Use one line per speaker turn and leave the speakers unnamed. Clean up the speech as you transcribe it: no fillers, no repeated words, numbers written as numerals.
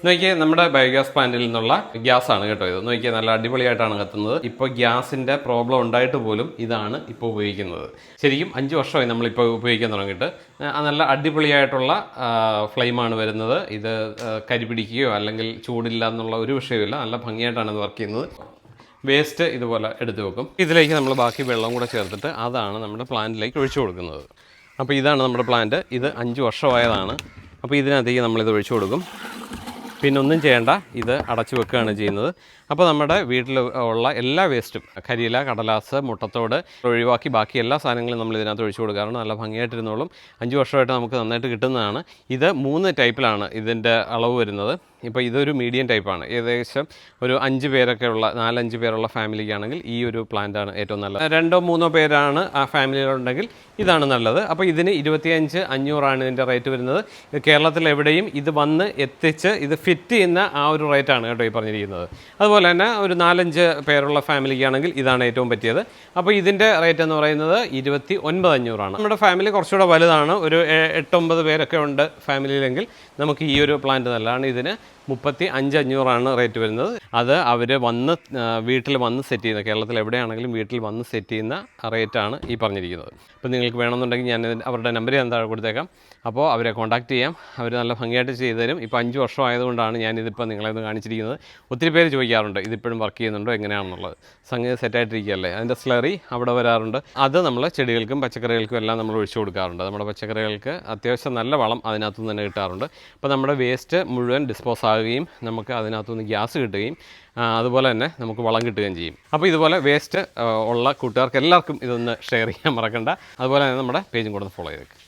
നോക്കിയാൽ നമ്മുടെ ബയോഗ്യാസ് പ്ലാന്റിൽ നിന്നുള്ള ഗ്യാസ് ആണ് കേട്ടോ. ഇത് നോക്കിയാൽ നല്ല അടിപൊളിയായിട്ടാണ് കത്തുന്നത്. ഇപ്പോൾ ഗ്യാസിൻ്റെ പ്രോബ്ലം ഉണ്ടായിട്ട് പോലും ഇതാണ് ഇപ്പോൾ ഉപയോഗിക്കുന്നത്. ശരിക്കും 5 വർഷമായി നമ്മളിപ്പോൾ ഉപയോഗിക്കാൻ തുടങ്ങിയിട്ട്. നല്ല അടിപൊളിയായിട്ടുള്ള ഫ്ലെയിമാണ് വരുന്നത്. ഇത് കരിപിടിക്കുകയോ അല്ലെങ്കിൽ ചൂടില്ല എന്നുള്ള ഒരു വിഷയമില്ല. നല്ല ഭംഗിയായിട്ടാണ് ഇത് വർക്ക് ചെയ്യുന്നത്. വേസ്റ്റ് ഇതുപോലെ എടുത്ത് വെക്കും. ഇതിലേക്ക് നമ്മൾ ബാക്കി വെള്ളം കൂടെ ചേർത്തിട്ട് അതാണ് നമ്മുടെ പ്ലാന്റിലേക്ക് ഒഴിച്ചു കൊടുക്കുന്നത്. അപ്പോൾ ഇതാണ് നമ്മുടെ പ്ലാന്റ്. ഇത് 5 വർഷമായതാണ്. അപ്പോൾ ഇതിനകത്തേക്ക് നമ്മളിത് ഒഴിച്ചു കൊടുക്കും. പിന്നെ ഒന്നും ചെയ്യേണ്ട, ഇത് അടച്ചു വെക്കുകയാണ് ചെയ്യുന്നത്. അപ്പോൾ നമ്മുടെ വീട്ടിൽ ഉള്ള എല്ലാ വേസ്റ്റും, കരിയില, കടലാസ്, മുട്ടത്തോട് ഒഴിവാക്കി ബാക്കി എല്ലാ സാധനങ്ങളും നമ്മൾ ഇതിനകത്ത് ഒഴിച്ചു കൊടുക്കാറുണ്ട്. നല്ല ഭംഗിയായിട്ടിരുന്നോളും. 5 വർഷമായിട്ട് നമുക്ക് നന്നായിട്ട് കിട്ടുന്നതാണ്. ഇത് 3 ടൈപ്പിലാണ് ഇതിൻ്റെ അളവ് വരുന്നത്. ഇപ്പോൾ ഇതൊരു മീഡിയം ടൈപ്പാണ്. ഏകദേശം ഒരു 5 പേരൊക്കെ ഉള്ള 4-5 പേരുള്ള ഫാമിലിക്കാണെങ്കിൽ ഈ ഒരു പ്ലാന്റാണ് ഏറ്റവും നല്ലത്. 2-3 പേരാണ് ആ ഫാമിലിയിലുണ്ടെങ്കിൽ ഇതാണ് നല്ലത്. അപ്പോൾ ഇതിന് 25,500 ഇതിൻ്റെ റേറ്റ് വരുന്നത്. കേരളത്തിൽ എവിടെയും ഇത് വന്ന് എത്തിച്ച് ഇത് ഫിറ്റ് ചെയ്യുന്ന ആ ഒരു റേറ്റാണ് കേട്ടോ ഈ പറഞ്ഞിരിക്കുന്നത്. അതുപോലെ തന്നെ ഒരു 4-5 പേരുള്ള ഫാമിലിക്കാണെങ്കിൽ ഇതാണ് ഏറ്റവും പറ്റിയത്. അപ്പോൾ ഇതിൻ്റെ റേറ്റ് എന്ന് പറയുന്നത് 29,500. നമ്മുടെ ഫാമിലി കുറച്ചുകൂടെ വലുതാണ്. ഒരു 8-9 പേരൊക്കെ ഉണ്ട് ഫാമിലിയിലെങ്കിൽ നമുക്ക് ഈ ഒരു പ്ലാന്റ് നല്ലതാണ്. ഇതിന് 35,500 റേറ്റ് വരുന്നത്. അത് അവർ വീട്ടിൽ വന്ന് സെറ്റ് ചെയ്യുന്ന, കേരളത്തിൽ എവിടെയാണെങ്കിലും വീട്ടിൽ വന്ന് സെറ്റ് ചെയ്യുന്ന റേറ്റാണ് ഈ പറഞ്ഞിരിക്കുന്നത്. അപ്പോൾ നിങ്ങൾക്ക് വേണമെന്നുണ്ടെങ്കിൽ ഞാൻ അവരുടെ നമ്പർ ഞാൻ താഴെ കൊടുത്തേക്കാം. അപ്പോൾ അവരെ കോൺടാക്റ്റ് ചെയ്യാം. അവർ നല്ല ഭംഗിയായിട്ട് ചെയ്തു തരും. ഇപ്പോൾ 5 വർഷം ആയതുകൊണ്ടാണ് ഞാനിതിപ്പോൾ നിങ്ങളെ ഒന്ന് കാണിച്ചിരിക്കുന്നത്. ഒത്തിരി പേര് ചോദിക്കാറുണ്ട് ഇതിപ്പോഴും വർക്ക് ചെയ്യുന്നുണ്ടോ എങ്ങനെയാണെന്നുള്ളത്. സംഗതി സെറ്റായിട്ടിരിക്കുകയല്ലേ. അതിൻ്റെ സ്ലറി അവിടെ വരാറുണ്ട്. അത് നമ്മൾ ചെടികൾക്കും പച്ചക്കറികൾക്കും എല്ലാം നമ്മൾ ഒഴിച്ചു കൊടുക്കാറുണ്ട്. നമ്മുടെ പച്ചക്കറികൾക്ക് അത്യാവശ്യം നല്ല വളം അതിനകത്തുനിന്ന് തന്നെ കിട്ടാറുണ്ട്. അപ്പോൾ നമ്മുടെ വേസ്റ്റ് മുഴുവൻ ഡിസ്പോസ് ആകുകയും നമുക്ക് അതിനകത്തുനിന്ന് ഗ്യാസ് കിട്ടുകയും അതുപോലെ തന്നെ നമുക്ക് വളം കിട്ടുകയും ചെയ്യും. അപ്പോൾ ഇതുപോലെ വേസ്റ്റ് ഉള്ള കൂട്ടുകാർക്ക് എല്ലാവർക്കും ഇതൊന്ന് ഷെയർ ചെയ്യാൻ മറക്കണ്ട. അതുപോലെ തന്നെ നമ്മുടെ പേജും കൂടെ ഫോളോ ചെയ്തേക്കും.